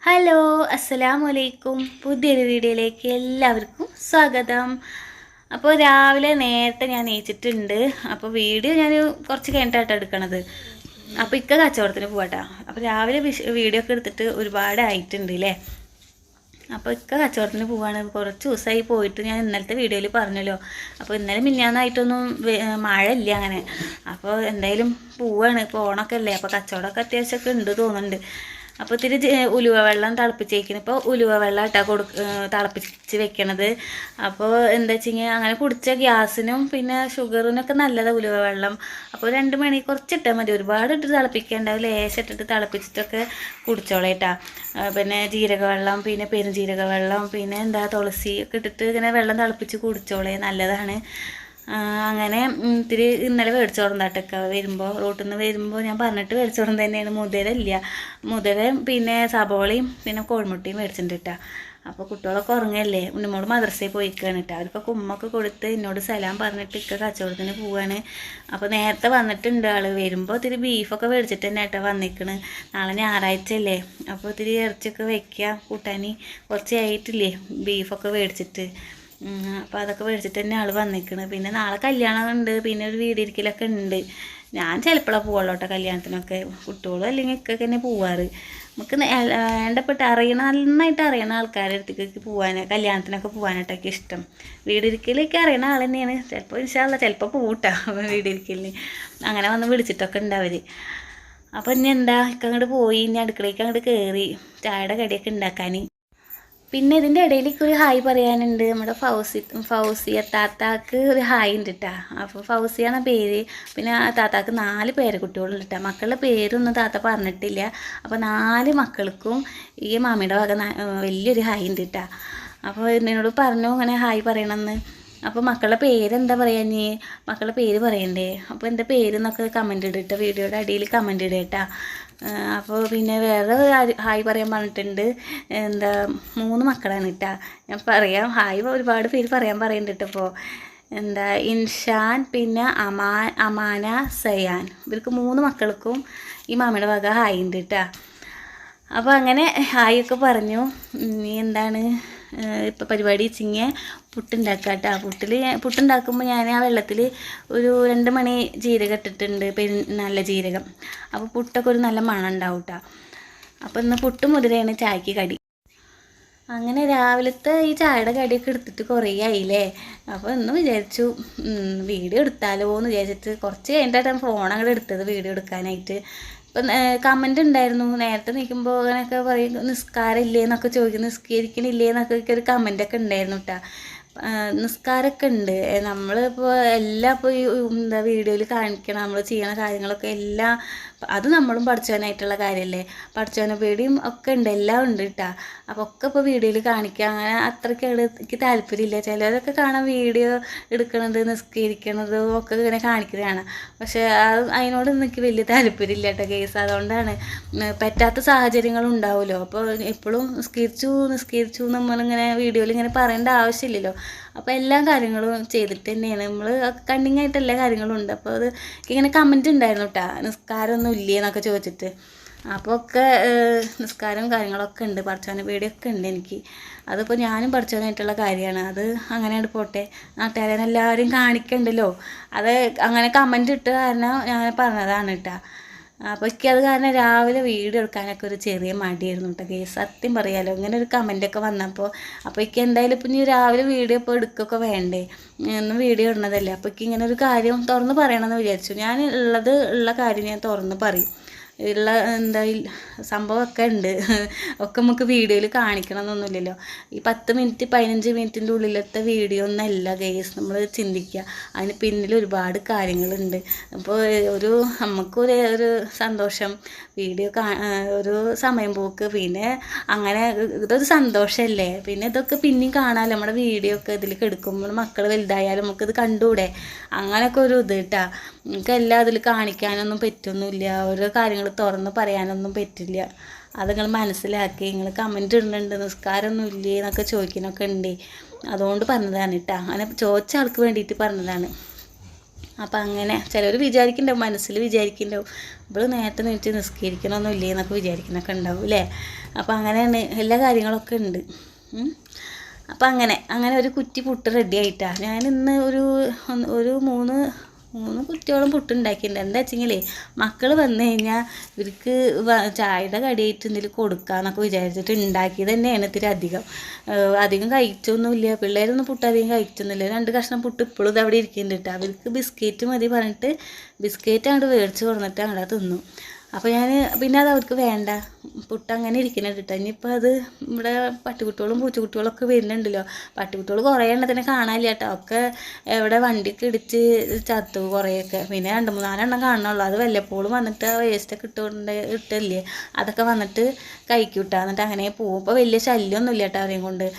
Hello, അസ്സലാമു അലൈക്കും. പുതിയൊരു വീഡിയോയിലേക്ക് എല്ലാവർക്കും സ്വാഗതം. അപ്പോൾ രാവിലെ നേരത്തെ ഞാൻ എണീച്ചിട്ടുണ്ട്. അപ്പോൾ വീഡിയോ ഞാൻ കുറച്ച് കഴിഞ്ഞിട്ടാണ് എടുക്കണത്. അപ്പോൾ ഇക്ക കച്ചവടത്തിന് പോകട്ടോ. അപ്പോൾ രാവിലെ വീഡിയോ ഒക്കെ എടുത്തിട്ട് ഒരുപാട് ആയിട്ടുണ്ട് അല്ലേ. അപ്പോൾ ഇക്ക കച്ചവടത്തിന് പോവാണ്. കുറച്ച് ദിവസമായി പോയിട്ട് ഞാൻ ഇന്നലത്തെ വീഡിയോയിൽ പറഞ്ഞല്ലോ. അപ്പോൾ ഇന്നലെ മിഞ്ഞാന്നായിട്ടൊന്നും മഴ ഇല്ല അങ്ങനെ. അപ്പോൾ എന്തായാലും പോവാണ്. ഇപ്പോൾ ഓണമൊക്കെ അല്ലേ. അപ്പോൾ കച്ചവടമൊക്കെ അത്യാവശ്യമൊക്കെ ഉണ്ട് തോന്നുന്നുണ്ട്. അപ്പോൾ ഇത്തിരി ഉലുവ വെള്ളം തിളപ്പിച്ചേക്കുന്നത്. ഇപ്പോൾ ഉലുവ വെള്ളം ഇട്ടാൽ തിളപ്പിച്ച് വെക്കണത്. അപ്പോൾ എന്താ വെച്ച് കഴിഞ്ഞാൽ അങ്ങനെ കുടിച്ച ഗ്യാസിനും പിന്നെ ഷുഗറിനൊക്കെ നല്ലതാണ് ഉലുവ വെള്ളം. അപ്പോൾ 2 മണി കുറച്ചിട്ടാൽ മതി, ഒരുപാട് ഇട്ട് തിളപ്പിക്കേണ്ടാവും. ലേശം ഇട്ടിട്ട് തിളപ്പിച്ചിട്ടൊക്കെ കുടിച്ചോളേട്ടാ. പിന്നെ ജീരക വെള്ളം, പിന്നെ പെരുംജീരക വെള്ളം, പിന്നെ എന്താ തുളസി ഒക്കെ ഇട്ടിട്ട് ഇങ്ങനെ വെള്ളം തിളപ്പിച്ച് കുടിച്ചോളേ, നല്ലതാണ്. അങ്ങനെ ഇത്തിരി ഇന്നലെ മേടിച്ചോടന്നാട്ടൊക്കെ വരുമ്പോൾ റോട്ടിൽ നിന്ന് വരുമ്പോൾ ഞാൻ പറഞ്ഞിട്ട് മേടിച്ചോടം തന്നെയാണ്. മുതിരയില്ല, മുതിരയും പിന്നെ സബോളയും പിന്നെ കോഴിമുട്ടയും മേടിച്ചിട്ടുണ്ട് കേട്ടോ. അപ്പോൾ കുട്ടികളൊക്കെ ഉറങ്ങല്ലേ. ഉണ്ണിമോള് മദ്രസയിൽ പോയിക്കാണ് കേട്ടോ. അവർക്കൊക്കെ ഉമ്മൊക്കെ കൊടുത്ത് എന്നോട് സലാം പറഞ്ഞിട്ട് ഇക്ക കച്ചവടത്തിന് പോവാണ്. അപ്പോൾ നേരത്തെ വന്നിട്ടുണ്ട് ആൾ. വരുമ്പോൾ ഇത്തിരി ബീഫൊക്കെ മേടിച്ചിട്ട് തന്നെ കേട്ടോ വന്നിക്കണ്. നാളെ ഞായറാഴ്ച അല്ലേ. അപ്പോൾ ഇത്തിരി ഇറച്ചിയൊക്കെ വയ്ക്കുക കൂട്ടാൻ. കുറച്ച് ആയിട്ടില്ലേ ബീഫൊക്കെ മേടിച്ചിട്ട്. അപ്പോൾ അതൊക്കെ മേടിച്ചിട്ട് തന്നെ ആൾ വന്നിക്കണ്. പിന്നെ നാളെ കല്യാണം ഉണ്ട്, പിന്നെ ഒരു വീടിരിക്കലൊക്കെ ഉണ്ട്. ഞാൻ ചിലപ്പോഴാണ് പോവുള്ളൂ കേട്ടോ കല്യാണത്തിനൊക്കെ. കുട്ടികളും അല്ലെങ്കിൽ ഇക്കൊക്കെ തന്നെ പോവാറ്. നമുക്ക് വേണ്ടപ്പെട്ട് നന്നായിട്ട് അറിയണ ആൾക്കാരുടെ അടുത്തേക്ക് പോകാൻ, കല്യാണത്തിനൊക്കെ പോകാനായിട്ടൊക്കെ ഇഷ്ടം. വീടിരിക്കലൊക്കെ അറിയണ ആൾ തന്നെയാണ്. ചിലപ്പോൾ ഇൻഷാല്ല ചിലപ്പോൾ പോട്ടാ വീടിരിക്കലിന്. അങ്ങനെ വന്ന് വിളിച്ചിട്ടൊക്കെ ഉണ്ട് അവർ. അപ്പോൾ ഇനി എന്താ ഇക്കങ്ങോട്ട് പോയി, ഇനി അടുക്കളയ്ക്ക് അങ്ങോട്ട് കയറി ചായയുടെ കടിയൊക്കെ ഉണ്ടാക്കാൻ. പിന്നെ ഇതിൻ്റെ ഇടയിലേക്ക് ഒരു ഹായ് പറയാനുണ്ട്. നമ്മുടെ ഫൗസിയ താത്താക്ക് ഒരു ഹായ് ഉണ്ട് കേട്ടോ. അപ്പോൾ ഫൗസിയ എന്ന പേര്. പിന്നെ താത്താക്ക് 4 പേരക്കുട്ടികളുണ്ട് കേട്ടോ. മക്കളുടെ പേരൊന്നും താത്ത പറഞ്ഞിട്ടില്ല. അപ്പോൾ 4 മക്കൾക്കും ഈ മാമിയുടെ വക വലിയൊരു ഹായ് ഉണ്ട് കേട്ടോ. അപ്പോൾ എന്നോട് പറഞ്ഞു അങ്ങനെ ഹായ് പറയണമെന്ന്. അപ്പോൾ മക്കളുടെ പേരെന്താ പറയുക, ഇനി മക്കളുടെ പേര് പറയണ്ടേ. അപ്പോൾ എൻ്റെ പേരെന്നൊക്കെ കമൻറ്റ് ഇടട്ടോ, വീഡിയോയുടെ അടിയിൽ കമൻറ്റ് ഇടട്ടാ. അപ്പോൾ പിന്നെ വേറെ ഹായ് പറയാൻ പറഞ്ഞിട്ടുണ്ട്. എന്താ 3 മക്കളാണ് കേട്ടോ. ഞാൻ പറയാം ഹായ് ഒരുപാട് പേര് പറയാൻ പറയുന്നുണ്ട് കേട്ടോ. ഇപ്പോൾ എന്താ ഇൻഷാൻ, പിന്നെ അമാന, സയാൻ, ഇവർക്ക് 3 മക്കൾക്കും ഈ മാമയുടെ വക ഹായ് ഉണ്ട് കേട്ടോ. അപ്പോൾ അങ്ങനെ ഹായ് ഒക്കെ പറഞ്ഞു. ഇനി എന്താണ് ഇപ്പോൾ പരിപാടി വെച്ചിങ്ങനെ പുട്ടുണ്ടാക്കുക കേട്ടോ. പുട്ടുണ്ടാക്കുമ്പോൾ ഞാൻ ആ വെള്ളത്തിൽ ഒരു 2 മണി ജീരകം ഇട്ടിട്ടുണ്ട്, നല്ല ജീരകം. അപ്പോൾ പുട്ടൊക്കെ ഒരു നല്ല മണം ഉണ്ടാവും കേട്ടോ. അപ്പോൾ ഇന്ന് പുട്ടും മുതിരയാണ് ചായക്ക് കടി. അങ്ങനെ രാവിലത്തെ ഈ ചായയുടെ കടിയൊക്കെ എടുത്തിട്ട് കുറേ ആയില്ലേ. അപ്പോൾ ഇന്ന് വിചാരിച്ചു വീഡിയോ എടുത്താലോ എന്ന് വിചാരിച്ചിട്ട് കുറച്ച് കഴിഞ്ഞിട്ടാണ് ഫോൺ അങ്ങോട്ട് എടുത്തത് വീഡിയോ എടുക്കാനായിട്ട്. ഇപ്പം കമൻ്റ് ഉണ്ടായിരുന്നു നേരത്തെ നിൽക്കുമ്പോൾ അങ്ങനെയൊക്കെ പറയും നിസ്കാരം ഇല്ലേ എന്നൊക്കെ ചോദിക്കും, നിസ്കരിക്കണില്ലേ എന്നൊക്കെ ഒരു കമൻ്റൊക്കെ ഉണ്ടായിരുന്നു കേട്ടോ. നിസ്കാരമൊക്കെ ഉണ്ട്. നമ്മളിപ്പോൾ എല്ലാം ഇപ്പോൾ എന്താ വീഡിയോയിൽ കാണിക്കണം, നമ്മൾ ചെയ്യണ കാര്യങ്ങളൊക്കെ എല്ലാം അത് നമ്മളും പഠിച്ചവനായിട്ടുള്ള കാര്യമല്ലേ. പഠിച്ചവനെ പേടിയും ഒക്കെ ഉണ്ട്, എല്ലാം ഉണ്ട് കേട്ടോ. അപ്പോൾ ഒക്കെ ഇപ്പോൾ വീഡിയോയിൽ കാണിക്കുക അങ്ങനെ അത്രയ്ക്ക് എനിക്ക് താല്പര്യമില്ല. ചിലരൊക്കെ കാണാൻ വീഡിയോ എടുക്കണത് നിസ്കരിക്കണതും ഒക്കെ ഇങ്ങനെ കാണിക്കുന്നതാണ്. പക്ഷേ അതിനോട് എനിക്ക് വലിയ താല്പര്യമില്ല കേട്ടോ കേസ്. അതുകൊണ്ടാണ് പറ്റാത്ത സാഹചര്യങ്ങളും ഉണ്ടാവുമല്ലോ. അപ്പോൾ എപ്പോഴും നിസ്കരിച്ചു നമ്മളിങ്ങനെ വീഡിയോയിൽ ഇങ്ങനെ പറയേണ്ട ആവശ്യമില്ലല്ലോ. അപ്പോൾ എല്ലാ കാര്യങ്ങളും ചെയ്തിട്ട് തന്നെയാണ് നമ്മൾ കണ്ണിങ് ആയിട്ട് എല്ലാ കാര്യങ്ങളും ഉണ്ട്. അപ്പോൾ അത് ഇങ്ങനെ കമൻറ്റ് ഉണ്ടായിരുന്നു കേട്ടോ, നിസ്കാരമൊന്നും ഇല്ലേ എന്നൊക്കെ ചോദിച്ചിട്ട്. അപ്പോൾ ഒക്കെ നിസ്കാരവും കാര്യങ്ങളൊക്കെ ഉണ്ട്, പഠിച്ചവൻ്റെ പേടിയൊക്കെ ഉണ്ട് എനിക്ക്. അതിപ്പോൾ ഞാനും പഠിച്ചവനായിട്ടുള്ള കാര്യമാണ്. അത് അങ്ങനെയാണ് പോട്ടെ, നാട്ടുകാരെ എല്ലാവരും കാണിക്കണ്ടല്ലോ. അത് അങ്ങനെ കമൻറ്റ് ഇട്ട് കാരണം ഞാൻ പറഞ്ഞതാണ് കേട്ടോ. അപ്പോൾ എനിക്കത് കാരണം രാവിലെ വീഡിയോ എടുക്കാനൊക്കെ ഒരു ചെറിയ മടിയായിരുന്നു കേട്ടോ കേസ്. സത്യം പറയാമല്ലോ ഇങ്ങനെ ഒരു കമൻറ്റൊക്കെ വന്നപ്പോൾ. അപ്പോൾ എനിക്ക് എന്തായാലും ഇപ്പം ഇനി രാവിലെ വീഡിയോ ഇപ്പോൾ എടുക്കുകയൊക്കെ വേണ്ടേ, ഒന്നും വീഡിയോ ഇടുന്നതല്ലേ. അപ്പോൾ എനിക്ക് ഇങ്ങനെ ഒരു കാര്യം തുറന്ന് പറയണമെന്ന് വിചാരിച്ചു. ഞാൻ ഉള്ള കാര്യം ഞാൻ തുറന്ന് പറയും. ഉള്ള എന്താ സംഭവമൊക്കെ ഉണ്ട്, ഒക്കെ നമുക്ക് വീഡിയോയിൽ കാണിക്കണം എന്നൊന്നുമില്ലല്ലോ. ഈ 10 മിനിറ്റ് 15 മിനിറ്റിൻ്റെ ഉള്ളിലത്തെ വീഡിയോ ഒന്നല്ല ഗൈസ് നമ്മൾ ചിന്തിക്കുക. അതിന് പിന്നിൽ ഒരുപാട് കാര്യങ്ങളുണ്ട്. അപ്പോൾ നമുക്കൊരു സന്തോഷം, വീഡിയോ ഒരു സമയം പോക്ക്, പിന്നെ അങ്ങനെ ഇതൊരു സന്തോഷമല്ലേ. പിന്നെ ഇതൊക്കെ പിന്നെയും കാണാമല്ലോ നമ്മുടെ വീഡിയോ ഒക്കെ ഇതിലേക്ക് എടുക്കുമ്പോൾ. മക്കൾ വലുതായാലും നമുക്കിത് കണ്ടുകൂടെ, അങ്ങനെയൊക്കെ ഒരു ഇത് കേട്ടോ. നമുക്കെല്ലാം അതിൽ കാണിക്കാനൊന്നും പറ്റൊന്നുമില്ല, ഓരോ കാര്യങ്ങൾ തുറന്ന് പറയാനൊന്നും പറ്റില്ല. അത് നിങ്ങൾ മനസ്സിലാക്കി. നിങ്ങൾ കമൻറ്റ് ഇടുന്നുണ്ട് നിസ്കാരമൊന്നും ഇല്ലേ എന്നൊക്കെ ചോദിക്കുന്നൊക്കെ ഉണ്ട്. അതുകൊണ്ട് പറഞ്ഞതാണ് കേട്ടോ, അങ്ങനെ ചോദിച്ച ആൾക്ക് വേണ്ടിയിട്ട് പറഞ്ഞതാണ്. അപ്പം അങ്ങനെ ചിലർ വിചാരിക്കുന്നുണ്ടാവും, മനസ്സിൽ വിചാരിക്കുന്നുണ്ടാവും ഇപ്പോൾ നേരത്തെ നീച്ച് നിസ്കരിക്കണമൊന്നും ഇല്ലേ എന്നൊക്കെ വിചാരിക്കുന്നൊക്കെ ഉണ്ടാവും അല്ലേ. അപ്പോൾ അങ്ങനെയാണ് എല്ലാ കാര്യങ്ങളൊക്കെ ഉണ്ട്. അപ്പം അങ്ങനെ ഒരു കുറ്റി പുട്ട് റെഡി ആയിട്ടാണ്. ഞാൻ ഇന്ന് ഒരു മൂന്ന് കുറ്റിയോളം പുട്ടുണ്ടാക്കിയിട്ടുണ്ട്. എന്താ വെച്ചെങ്കിലേ മക്കൾ വന്നു കഴിഞ്ഞാൽ ഇവർക്ക് ചായയുടെ കടിയായിട്ട് എന്തെങ്കിലും കൊടുക്കാമെന്നൊക്കെ വിചാരിച്ചിട്ട് ഉണ്ടാക്കിയത് തന്നെയാണ്. ഇത്തിരി അധികം കഴിച്ചൊന്നുമില്ല. പിള്ളേരൊന്നും പുട്ട് അധികം കഴിച്ചൊന്നുമില്ല. 2 കഷ്ണം പുട്ട് ഇപ്പോഴും ഇത് അവിടെ ഇരിക്കുന്നുണ്ട് കേട്ടോ. അവർക്ക് ബിസ്ക്കറ്റ് മതി പറഞ്ഞിട്ട് ബിസ്ക്കറ്റ് അങ്ങോട്ട് മേടിച്ച് കൊടുത്തിട്ട് അങ്ങോട്ട് തിന്നു. അപ്പോൾ ഞാൻ പിന്നെ അത് അവർക്ക് വേണ്ട, പുട്ട് അങ്ങനെ ഇരിക്കുന്നുണ്ട് കേട്ടോ. ഇനിയിപ്പോൾ അത് ഇവിടെ പട്ടിക്കുട്ടികളും പൂച്ചക്കുട്ടികളും ഒക്കെ വരുന്നുണ്ടല്ലോ. പട്ടിക്കുട്ടികൾ കുറേ എണ്ണത്തിനെ കാണാനില്ല കേട്ടോ. ഒക്കെ എവിടെ വണ്ടിക്ക് ഇടിച്ച് ചത്തു കുറേയൊക്കെ. പിന്നെ 2-3 എണ്ണം കാണണുള്ളൂ. അത് വല്ലപ്പോഴും വന്നിട്ട് ആ വേസ്റ്റൊക്കെ ഇട്ടല്ലേ അതൊക്കെ വന്നിട്ട് കഴിക്കൂട്ടാ. എന്നിട്ട് അങ്ങനെ പോവും. ഇപ്പോൾ വലിയ ശല്യമൊന്നുമില്ല കേട്ടോ അവരെയും കൊണ്ട്.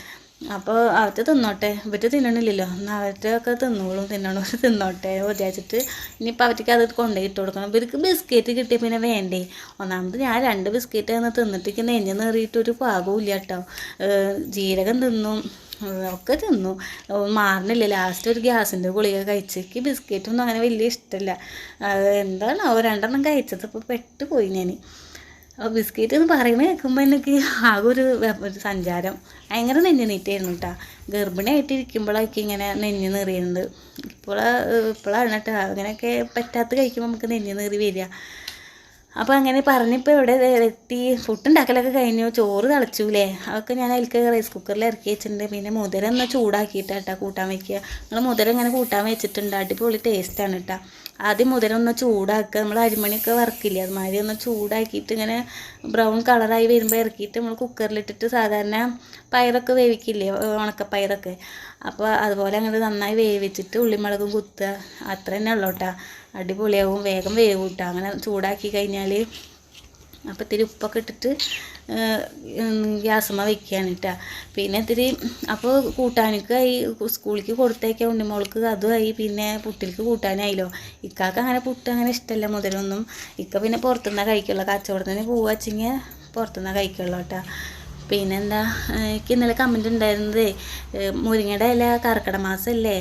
അപ്പോൾ അവർക്ക് തിന്നോട്ടെ, ഇവർ തിന്നണില്ലല്ലോ, എന്നാൽ അവരൊക്കെ തിന്നണവർ തിന്നോട്ടെ വിചാരിച്ചിട്ട് ഇനിയിപ്പോൾ അവർക്ക് അത് കൊണ്ടുപോയി ഇട്ട് കൊടുക്കണം. ഇവർക്ക് ബിസ്ക്കറ്റ് കിട്ടിയ പിന്നെ വേണ്ടേ. ഒന്നാമത് ഞാൻ 2 ബിസ്ക്കറ്റ് എന്ന് തിന്നിട്ട് നെഞ്ഞ് നേറിയിട്ടൊരു പാകവും ഇല്ല കേട്ടോ. ജീരകം തിന്നും, ഒക്കെ തിന്നു, മാറണില്ല. ലാസ്റ്റ് ഒരു ഗ്യാസിൻ്റെ ഗുളിക കഴിച്ചേക്ക് ബിസ്ക്കറ്റൊന്നും അങ്ങനെ വലിയ ഇഷ്ടമല്ല. എന്താണോ 2 എണ്ണം കഴിച്ചത്, ഇപ്പോൾ പെട്ടുപോയി ഞാൻ. അപ്പോൾ ബിസ്ക്കറ്റ് എന്ന് പറയുന്നത് കേൾക്കുമ്പോൾ എനിക്ക് ആകെ ഒരു സഞ്ചാരം, ഭയങ്കര നെഞ്ഞ് നീറ്റായിരുന്നു കേട്ടോ. ഗർഭിണിയായിട്ടിരിക്കുമ്പോഴൊക്കെ ഇങ്ങനെ നെഞ്ഞ് നീറിയുന്നത്. ഇപ്പോഴാണ് കേട്ടോ അങ്ങനെയൊക്കെ പറ്റാത്ത കഴിക്കുമ്പോൾ നമുക്ക് നെഞ്ഞ് നീറി വരിക. അപ്പോൾ അങ്ങനെ പറഞ്ഞിപ്പോൾ ഇവിടെ എത്തി. ഫുഡുണ്ടാക്കലൊക്കെ കഴിഞ്ഞു. ചോറ് തിളച്ചൂലേ, അതൊക്കെ ഞാൻ അതിലേക്ക് റൈസ് കുക്കറിൽ ഇറക്കി വെച്ചിട്ടുണ്ട്. പിന്നെ മുതിര ഒന്ന് ചൂടാക്കിയിട്ടാ കൂട്ടാൻ വയ്ക്കുക. നിങ്ങൾ മുതിര ഇങ്ങനെ കൂട്ടാൻ വെച്ചിട്ടുണ്ട്, അടിപൊളി ടേസ്റ്റാണ് കേട്ടോ. ആദ്യം മുതിര ഒന്ന് ചൂടാക്കുക. നമ്മൾ അരിമണിയൊക്കെ വറക്കില്ലേ, അതുമാതിരി ഒന്ന് ചൂടാക്കിയിട്ട് ഇങ്ങനെ ബ്രൗൺ കളറായി വരുമ്പോൾ ഇറക്കിയിട്ട് നമ്മൾ കുക്കറിലിട്ടിട്ട് സാധാരണ പയറൊക്കെ വേവിക്കില്ലേ, ഉണക്കപ്പയറൊക്കെ, അപ്പോൾ അതുപോലെ അങ്ങോട്ട് നന്നായി വേവിച്ചിട്ട് ഉള്ളിമുളകും കുത്തുക. അത്ര തന്നെ ഉള്ളൂ കേട്ടോ. അടിപൊളിയാവും, വേഗം വേവും കേട്ടോ. അങ്ങനെ ചൂടാക്കി കഴിഞ്ഞാൽ അപ്പോൾ ഇത്തിരി ഉപ്പൊക്കെ ഇട്ടിട്ട് ഗ്യാസുമ്മ വെക്കുകയാണ് കേട്ടോ. പിന്നെ ഇത്തിരി അപ്പോൾ കൂട്ടാനൊക്കെയായി, സ്കൂളിലേക്ക് കൊടുത്തേക്കാൻ ഉണ്ണിമോൾക്ക് അതുമായി. പിന്നെ പുട്ടിലേക്ക് കൂട്ടാനായില്ലോ. ഇക്കാക്ക് അങ്ങനെ പുട്ട് അങ്ങനെ ഇഷ്ടമല്ല മുതലൊന്നും. ഇക്ക പിന്നെ പുറത്തുനിന്നാണ് കഴിക്കുള്ളൂ. കച്ചവടത്തിന് പോവുക വെച്ചെങ്കിൽ പുറത്തുനിന്നാണ് കഴിക്കുള്ളൂ കേട്ടോ. പിന്നെന്താ, എനിക്ക് ഇന്നലെ കമൻറ്റ് ഉണ്ടായിരുന്നത്, മുരിങ്ങയുടെ ഇല കർക്കിടക മാസമല്ലേ,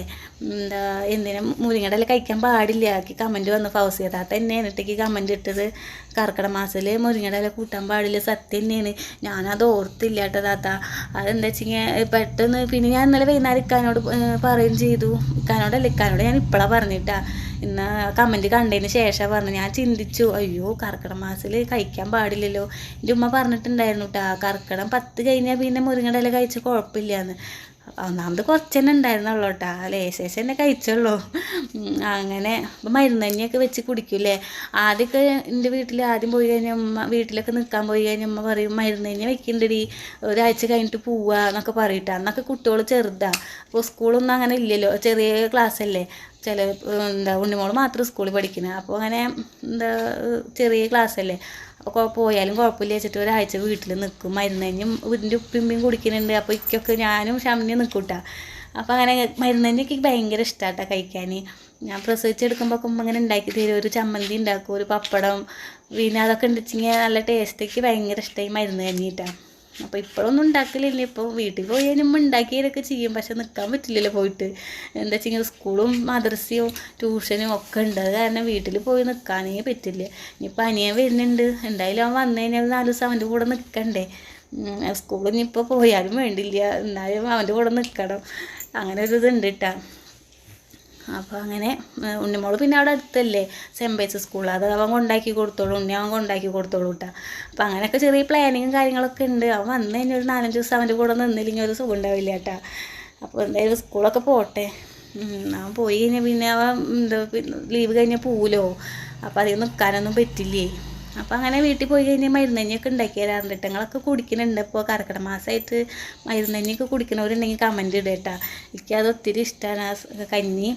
എന്തിനാ മുരിങ്ങയുടെ ഇല കഴിക്കാൻ പാടില്ല. എനിക്ക് കമൻറ്റ് വന്നു. ഫൗസിയ താത്ത തന്നെയാണ് ഇട്ടേക്ക് കമൻറ്റ് ഇട്ടത്. കർക്കിടക മാസത്തിൽ മുരിങ്ങയുടെ ഇല കൂട്ടാൻ പാടില്ല, സത്യം തന്നെയാണ്. ഞാനത് ഓർത്തില്ല കേട്ടോ താത്ത. അതെന്താ വെച്ചെങ്കിൽ പെട്ടെന്ന് പിന്നെ ഞാൻ ഇന്നലെ വൈകുന്നേരം ഇക്കാനോട് പറയുകയും ചെയ്തു. ഇക്കാനോട് ഞാൻ ഇപ്പോഴാണ് പറഞ്ഞിട്ടാ. ഇന്ന് കമൻറ്റ് കണ്ടതിന് ശേഷം പറഞ്ഞു. ഞാൻ ചിന്തിച്ചു, അയ്യോ കർക്കിടക മാസത്തിൽ കഴിക്കാൻ പാടില്ലല്ലോ. എൻ്റെ ഉമ്മ പറഞ്ഞിട്ടുണ്ടായിരുന്നു കേട്ടോ, കർക്കിടകം 10 കഴിഞ്ഞാൽ പിന്നെ മുരിങ്ങയുടെ ഇല കഴിച്ച കുഴപ്പമില്ലയെന്ന്. ഒന്നാമത് കുറച്ച് തന്നെ ഉണ്ടായിരുന്നുള്ളൂ കേട്ടോ, ലേശേഷം തന്നെ കഴിച്ചുള്ളൂ. അങ്ങനെ ഇപ്പം മരുന്നഞ്ഞൊക്കെ വെച്ച് കുടിക്കൂലേ. ആദ്യമൊക്കെ എൻ്റെ വീട്ടിൽ ആദ്യം പോയി കഴിഞ്ഞാൽ വീട്ടിലൊക്കെ നിൽക്കാൻ പോയി കഴിഞ്ഞാൽ ഉമ്മ പറയും, മരുന്നഞ്ഞ വെക്കണ്ടടി, ഒരാഴ്ച കഴിഞ്ഞിട്ട് പോവുക എന്നൊക്കെ പറയട്ടെ. അന്നൊക്കെ കുട്ടികൾ ചെറുതാണ്. അപ്പോൾ സ്കൂളൊന്നും അങ്ങനെ ഇല്ലല്ലോ, ചെറിയ ക്ലാസ്സല്ലേ. ഉണ്ണിമോൾ മാത്രം സ്കൂളിൽ പഠിക്കുന്നത്. അപ്പോൾ അങ്ങനെ ചെറിയ ക്ലാസ്സല്ലേ. അപ്പോൾ പോയാലും കുഴപ്പമില്ല വെച്ചിട്ട് ഒരാഴ്ച വീട്ടിൽ നിൽക്കും. മരുന്നഞ്ഞും ഇതിൻ്റെ ഉപ്പിമ്പിയും കുടിക്കുന്നുണ്ട്. അപ്പോൾ ഇക്കൊക്കെ ഞാനും ഷമ്മിയും നിൽക്കൂട്ടാ. അപ്പോൾ അങ്ങനെ മരുന്നഞ്ഞൊക്കെ ഭയങ്കര ഇഷ്ടമാട്ടോ കഴിക്കാൻ. ഞാൻ പ്രസവിച്ചെടുക്കുമ്പോൾ ഇങ്ങനെ ഉണ്ടാക്കി തരും. ഒരു ചമ്മന്തി ഉണ്ടാക്കും, ഒരു പപ്പടം, പിന്നെ അതൊക്കെ ഉണ്ടെച്ചെങ്കിൽ നല്ല ടേസ്റ്റൊക്കെ ഭയങ്കര ഇഷ്ടമായി മരുന്ന് കഞ്ഞിട്ടാണ്. അപ്പോൾ ഇപ്പോഴൊന്നും ഉണ്ടാക്കലില്ല. ഇപ്പോൾ വീട്ടിൽ പോയി കഴിഞ്ഞുമ്പോൾ ഉണ്ടാക്കിയതൊക്കെ ചെയ്യും. പക്ഷെ നിൽക്കാൻ പറ്റില്ലല്ലോ പോയിട്ട്. എന്താ വെച്ചെങ്കിൽ സ്കൂളും മദ്രസയും ട്യൂഷനും ഒക്കെ ഉണ്ട്. അത് കാരണം വീട്ടിൽ പോയി നിൽക്കാനേ പറ്റില്ല. ഇനിയിപ്പോൾ അനിയൻ വരുന്നുണ്ട്. എന്തായാലും അവൻ വന്നു കഴിഞ്ഞാൽ 4 ദിവസം അവൻ്റെ കൂടെ നിൽക്കണ്ടേ. സ്കൂളിൽ ഇനിയിപ്പോൾ പോയാലും വേണ്ടില്ല, എന്നാലും അവൻ്റെ കൂടെ നിൽക്കണം. അങ്ങനെ ഒരു ഇതുണ്ട് കേട്ടോ. അപ്പോൾ അങ്ങനെ ഉണ്ണിമോൾ പിന്നെ അവിടെ അടുത്തല്ലേ സെമ്പേസ് സ്കൂൾ, അത് അവൻ കൊണ്ടാക്കി കൊടുത്തോളൂ, അവൻ കൊണ്ടാക്കി കൊടുത്തോളൂ കേട്ടോ. അപ്പോൾ അങ്ങനെയൊക്കെ ചെറിയ പ്ലാനിങ്ങും കാര്യങ്ങളൊക്കെ ഉണ്ട്. അവൻ വന്നു കഴിഞ്ഞാൽ ഒരു 4-5 ദിവസം അവൻ്റെ കൂടെ നിന്നില്ലെങ്കിൽ ഒരു സുഖം ഉണ്ടാവില്ല കേട്ടോ. അപ്പോൾ എന്തായാലും സ്കൂളൊക്കെ പോട്ടെ. അവൻ പോയി കഴിഞ്ഞാൽ പിന്നെ അവൻ ലീവ് കഴിഞ്ഞാൽ പോവുമല്ലോ. അപ്പോൾ അതിൽ നിൽക്കാനൊന്നും പറ്റില്ലേ. അപ്പോൾ അങ്ങനെ വീട്ടിൽ പോയി കഴിഞ്ഞാൽ മരുന്നഞ്ഞൊക്കെ ഉണ്ടാക്കി തരാറുണ്ട്. ഇട്ടങ്ങളൊക്കെ കുടിക്കുന്നുണ്ട്. ഇപ്പോൾ കർക്കിടക മാസമായിട്ട് മരുന്നഞ്ഞൊക്കെ കുടിക്കണവരുണ്ടെങ്കിൽ കമൻറ്റ് ഇടുക കേട്ടോ. എനിക്കത് ഒത്തിരി ഇഷ്ടമാണ് ആ കഞ്ഞി.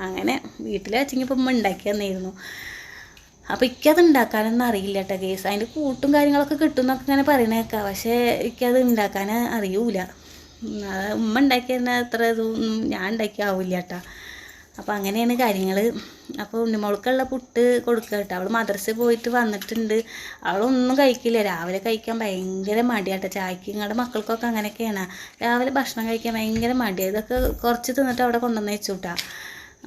അങ്ങനെ വീട്ടിൽ വെച്ചെങ്കിൽ ഇപ്പം ഉമ്മ ഉണ്ടാക്കി തന്നിരുന്നു. അപ്പോൾ എനിക്കത് ഉണ്ടാക്കാനൊന്നും അറിയില്ല കേട്ടോ കേസ്. അതിൻ്റെ കൂട്ടും കാര്യങ്ങളൊക്കെ കിട്ടുമെന്നൊക്കെ ഇങ്ങനെ പറയണേക്കാം. പക്ഷേ എനിക്കത് ഉണ്ടാക്കാൻ അറിയൂല. ഉമ്മ ഉണ്ടാക്കി തന്നെ അത്ര ഇതൊന്നും ഞാൻ ഉണ്ടാക്കിയാവില്ല കേട്ടോ. അപ്പോൾ അങ്ങനെയാണ് കാര്യങ്ങൾ. അപ്പോൾ ഉണ്ണിമോൾക്കുള്ള പുട്ട് കൊടുക്കുക കേട്ടോ. അവൾ മദ്രസയിൽ പോയിട്ട് വന്നിട്ടുണ്ട്. അവളൊന്നും കഴിക്കില്ല. രാവിലെ കഴിക്കാൻ ഭയങ്കര മടിയാട്ടോ. ചായക്ക് നിങ്ങളുടെ മക്കൾക്കൊക്കെ അങ്ങനെയൊക്കെയാണ്. രാവിലെ ഭക്ഷണം കഴിക്കാൻ ഭയങ്കര മടിയാണ്. ഇതൊക്കെ കുറച്ച് തിന്നിട്ട് അവിടെ കൊണ്ടുവന്ന് വെച്ചു കൂട്ടാ.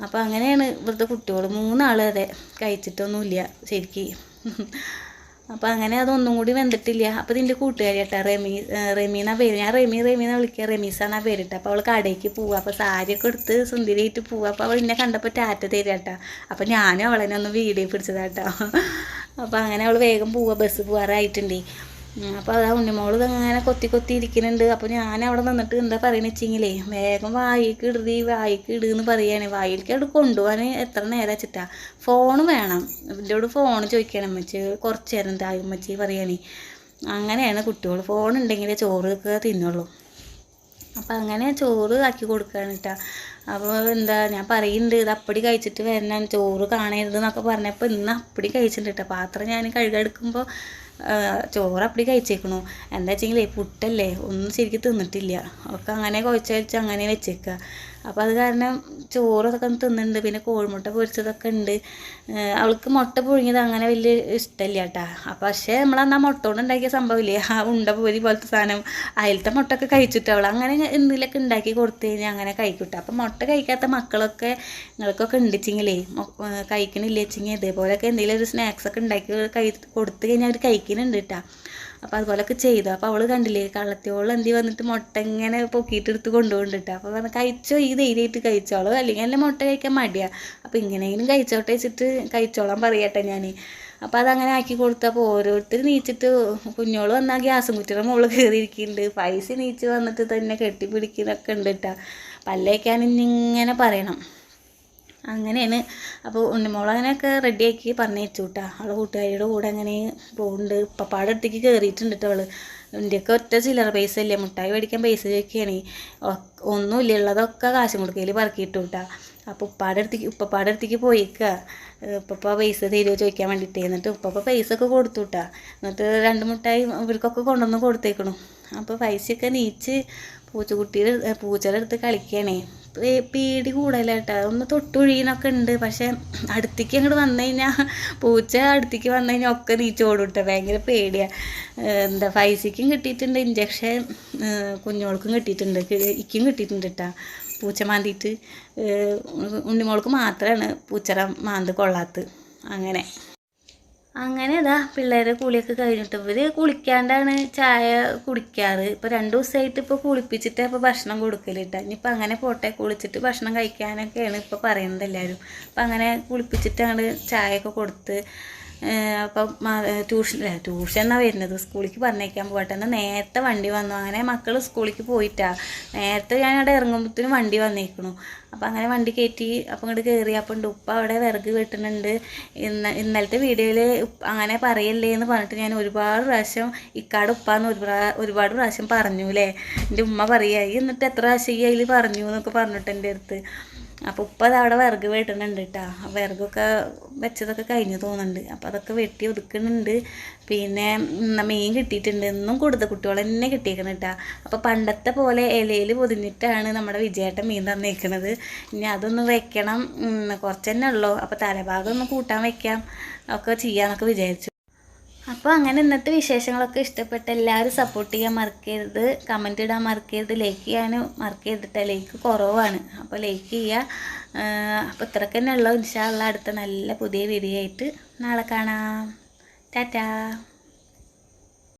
അപ്പോൾ അങ്ങനെയാണ് ഇവിടുത്തെ കുട്ടികൾ 3 ആൾ അതെ കഴിച്ചിട്ടൊന്നുമില്ല ശരിക്കും. അപ്പോൾ അങ്ങനെ അതൊന്നും കൂടി വെന്തിട്ടില്ല. അപ്പോൾ ഇതിൻ്റെ കൂട്ടുകാരി കേട്ടോ റെമി എന്നാ പേര്. ഞാൻ റെമിന്ന് വിളിക്കുക, റെമീസാന്നാ പേരിട്ട. അപ്പോൾ അവൾ കടയ്ക്ക് പോവുക. അപ്പോൾ സാരിയൊക്കെ എടുത്ത് സുന്ദരിയായിട്ട് പോവുക. അപ്പോൾ അവൾ എന്നെ കണ്ടപ്പോൾ ടാറ്റ തരിക കേട്ടോ. അപ്പോൾ ഞാനും അവളെന്നെ ഒന്ന് വീഡിയോ പിടിച്ചതാട്ടോ. അപ്പോൾ അങ്ങനെ അവൾ വേഗം പോവുക, ബസ് പോകാറായിട്ടുണ്ടേ. അപ്പോൾ അത് ഉണ്ണിമോള് ഇങ്ങനെ കൊത്തി ഇരിക്കുന്നുണ്ട്. അപ്പോൾ ഞാൻ അവിടെ നിന്നിട്ട് എന്താ പറയുന്നത് വെച്ചെങ്കിലേ വേഗം വായിക്ക് ഇടുന്ന് പറയുകയാണ്. വായിലേക്ക് അവിടെ കൊണ്ടുപോകാൻ എത്ര നേരം വെച്ചിട്ടാ. ഫോൺ വേണം, ഇതിനോട് ഫോൺ ചോദിക്കണം അമ്മച്ചി, കുറച്ച് നേരം തായി അമ്മച്ചി പറയുകയാണേ. അങ്ങനെയാണ് കുട്ടികൾ, ഫോൺ ഉണ്ടെങ്കിലേ ചോറൊക്കെ തിന്നുള്ളൂ. അപ്പോൾ അങ്ങനെ ചോറ് ആക്കി കൊടുക്കുകയാണ് കേട്ടോ. അപ്പോൾ എന്താ ഞാൻ പറയുന്നുണ്ട്, ഇത് അപ്പടി കഴിച്ചിട്ട് വരണം, ചോറ് കാണരുത് എന്നൊക്കെ പറഞ്ഞപ്പോൾ ഇന്ന് അപ്പടി കഴിച്ചിട്ടുണ്ട് കേട്ടോ. പാത്രം ഞാൻ കഴുകെടുക്കുമ്പോൾ ചോറ് അപ്പടി കഴിച്ചേക്കണു. എന്താ വെച്ചെങ്കിൽ പുട്ടല്ലേ, ഒന്നും ശരിക്കും തിന്നിട്ടില്ല, ഒക്കെ അങ്ങനെ കുഴച്ച് അങ്ങനെ വെച്ചേക്കുക. അപ്പോൾ അത് കാരണം ചോറൊക്കെ തിന്നുന്നുണ്ട്. പിന്നെ കോഴിമുട്ട പൊരിച്ചതൊക്കെ ഉണ്ട്. അവൾക്ക് മുട്ട പുഴുങ്ങിയത് അങ്ങനെ വലിയ ഇഷ്ടമില്ല കേട്ടോ. അപ്പോൾ പക്ഷേ നമ്മളന്ന് ആ മുട്ട കൊണ്ട് ഉണ്ടാക്കിയ സംഭവമില്ലേ, ആ ഉണ്ട പൊരി പോലത്തെ സാധനം, അതിലത്തെ മുട്ടൊക്കെ കഴിച്ചിട്ട് അവൾ അങ്ങനെ എന്തെങ്കിലുമൊക്കെ ഉണ്ടാക്കി കൊടുത്തു കഴിഞ്ഞാൽ അങ്ങനെ കഴിക്കൂട്ടോ. അപ്പോൾ മുട്ട കഴിക്കാത്ത മക്കളൊക്കെ നിങ്ങൾക്കൊക്കെ ഉണ്ടിച്ചെങ്കിലേ കഴിക്കണില്ല വെച്ചെങ്കിൽ ഇതേപോലെയൊക്കെ എന്തെങ്കിലും ഒരു സ്നാക്സൊക്കെ ഉണ്ടാക്കി കൊടുത്തു കഴിഞ്ഞാൽ അവർ കഴിക്കുന്നുണ്ട് കേട്ടോ. അപ്പോൾ അതുപോലെയൊക്കെ ചെയ്തു. അപ്പോൾ അവൾ കണ്ടില്ലേ കള്ളത്തിയോളം എന്തി വന്നിട്ട് മുട്ട ഇങ്ങനെ പൊക്കിയിട്ടെടുത്ത് കൊണ്ടുപോകുന്നുണ്ട്. അപ്പോൾ പറഞ്ഞ് കഴിച്ചോ, ഈ ധൈര്യമായിട്ട് കഴിച്ചോളൂ, അല്ലെങ്കിൽ എൻ്റെ മുട്ട കഴിക്കാൻ മടിയാണ്, അപ്പോൾ ഇങ്ങനെയെങ്കിലും കഴിച്ചോട്ടെ വെച്ചിട്ട് കഴിച്ചോളാൻ പറയട്ടെ ഞാൻ. അപ്പോൾ അതങ്ങനെ ആക്കി കൊടുത്തു. അപ്പോൾ ഓരോരുത്തർ നീച്ചിട്ട് കുഞ്ഞോള് വന്നാൽ ഗ്യാസും കുറ്റിയുടെ മുകളിൽ കയറിയിരിക്കുന്നുണ്ട്. പൈസ നീച്ച് വന്നിട്ട് തന്നെ കെട്ടിപ്പിടിക്കുന്നൊക്കെ ഉണ്ട് കേട്ടോ. പല്ലേക്കാൻ ഇങ്ങനെ പറയണം. അങ്ങനെയാണ്. അപ്പോൾ ഉണ്ണിമോൾ അങ്ങനെയൊക്കെ റെഡിയാക്കി പറഞ്ഞയച്ചു കേട്ടോ. അവളെ കൂട്ടുകാരിയുടെ കൂടെ അങ്ങനെ പോകുന്നുണ്ട്. പപ്പാടെ അടുത്തേക്ക് കയറിയിട്ടുണ്ട് കേട്ടോ. അവൾ ഇന്ത്യക്ക് ഒറ്റ ചില്ലറ പൈസ ഇല്ലേ, മുട്ടായി മേടിക്കാൻ പൈസ ചോദിക്കുകയാണ്. ഒന്നുമില്ല, ഉള്ളതൊക്കെ കാശും കൊടുക്കയിൽ പറക്കിയിട്ടു കേട്ടോ. അപ്പോൾ ഉപ്പപ്പാടെ അടുത്തേക്ക് പോയിക്കുക. ഉപ്പപ്പ പൈസ തരുമോ ചോദിക്കാൻ വേണ്ടിയിട്ട്. എന്നിട്ട് ഉപ്പപ്പ പൈസ ഒക്കെ കൊടുത്തു കേട്ടോ. എന്നിട്ട് 2 മുട്ടായി ഇവർക്കൊക്കെ കൊണ്ടുവന്ന് കൊടുത്തേക്കണു. അപ്പോൾ പൈസയൊക്കെ നീച്ച് പൂച്ചയുടെ അടുത്ത് കളിക്കുകയാണേ. പേടി കൂടുതല കേട്ടോ. ഒന്ന് തൊട്ടൊഴിയണൊക്കെ ഉണ്ട്. പക്ഷേ അടുത്തേക്ക് അങ്ങോട്ട് വന്നു കഴിഞ്ഞാൽ പൂച്ച അടുത്തേക്ക് വന്നു കഴിഞ്ഞാൽ ഒക്കെ നീച്ചോടും കേട്ടോ. ഭയങ്കര പേടിയാണ്. എന്താ പൈസയ്ക്കും കിട്ടിയിട്ടുണ്ട് ഇഞ്ചക്ഷൻ, കുഞ്ഞോൾക്കും കിട്ടിയിട്ടുണ്ട്, ഇക്കും കിട്ടിയിട്ടുണ്ട് കേട്ടോ. പൂച്ച മാന്തിയിട്ട് ഉണ്ണിമോൾക്ക് മാത്രമാണ് പൂച്ചറ മാന്ത് കൊള്ളാത്തത്. അങ്ങനെ ഇതാ പിള്ളേരെ കുളിയൊക്കെ കഴിഞ്ഞിട്ട് ഇവർ കുളിക്കാണ്ടാണ് ചായ കുടിക്കാറ്. ഇപ്പോൾ 2 ദിവസമായിട്ട് ഇപ്പോൾ കുളിപ്പിച്ചിട്ട് ഇപ്പോൾ ഭക്ഷണം കൊടുക്കലിട്ട. ഇനിയിപ്പോൾ അങ്ങനെ പോട്ടെ, കുളിച്ചിട്ട് ഭക്ഷണം കഴിക്കാനൊക്കെയാണ് ഇപ്പോൾ പറയുന്നത് എല്ലാവരും. അപ്പം അങ്ങനെ കുളിപ്പിച്ചിട്ട് അങ്ങോട്ട് ചായയൊക്കെ കൊടുത്ത് അപ്പം ട്യൂഷൻ എന്നാണ് വരുന്നത്, സ്കൂളിലേക്ക് പറഞ്ഞേക്കാൻ പോകട്ടെ. എന്നാൽ നേരത്തെ വണ്ടി വന്നു. അങ്ങനെ മക്കൾ സ്കൂളിലേക്ക് പോയിട്ടാ. നേരത്തെ ഞാൻ അവിടെ ഇറങ്ങുമ്പോഴത്തേനും വണ്ടി വന്നേക്കണു. അപ്പം അങ്ങനെ വണ്ടി കയറ്റി അപ്പം ഇങ്ങോട്ട് കയറി. അപ്പം ഉണ്ട് ഉപ്പ അവിടെ വിറക് വെട്ടുന്നുണ്ട്. ഇന്നലത്തെ വീഡിയോയിൽ അങ്ങനെ പറയല്ലേ എന്ന് പറഞ്ഞിട്ട് ഞാൻ ഒരുപാട് പ്രാവശ്യം ഇക്കാട് ഉപ്പാന്ന് ഒരുപാട് പ്രാവശ്യം പറഞ്ഞു അല്ലേ. എൻ്റെ ഉമ്മ പറയുക എന്നിട്ട് എത്ര പ്രാവശ്യം ഈ അതിൽ പറഞ്ഞു എന്നൊക്കെ പറഞ്ഞിട്ട് എൻ്റെ അടുത്ത്. അപ്പോൾ ഉപ്പ അത് അവിടെ വിറക് വെട്ടുന്നുണ്ട് കേട്ടോ. വിറകൊക്കെ വെച്ചതൊക്കെ കഴിഞ്ഞ് തോന്നുന്നുണ്ട്. അപ്പോൾ അതൊക്കെ വെട്ടി ഒതുക്കുന്നുണ്ട്. പിന്നെ മീൻ കിട്ടിയിട്ടുണ്ട്. എന്നും കൊടുത്ത കുട്ടികൾ തന്നെ കിട്ടിയേക്കണം കേട്ടോ. അപ്പോൾ പണ്ടത്തെ പോലെ ഇലയിൽ പൊതിഞ്ഞിട്ടാണ് നമ്മുടെ വിജയേട്ടൻ മീൻ തന്നേക്കണത്. ഇനി അതൊന്ന് വെക്കണം, കുറച്ച് തന്നെ ഉള്ളൂ. അപ്പോൾ തലഭാഗം ഒന്ന് കൂട്ടാൻ വെക്കാം, ഒക്കെ ചെയ്യാമെന്നൊക്കെ വിചാരിച്ചു. അപ്പോൾ അങ്ങനെ ഇന്നത്തെ വിശേഷങ്ങളൊക്കെ ഇഷ്ടപ്പെട്ട എല്ലാവരും സപ്പോർട്ട് ചെയ്യാൻ മറക്കരുത്, കമൻറ്റ് ഇടാൻ മറക്കരുത്, ലൈക്ക് ചെയ്യാനും മറക്കരുത്. ലൈക്ക് കുറവാണ്, അപ്പോൾ ലൈക്ക് ചെയ്യുക. അപ്പോൾ ഇത്രയ്ക്ക് തന്നെ ഉള്ളൂ. ഇൻഷാ അല്ലാഹ് അടുത്ത നല്ല പുതിയ വീഡിയോ ആയിട്ട് നാളെ കാണാം. ടാറ്റാ.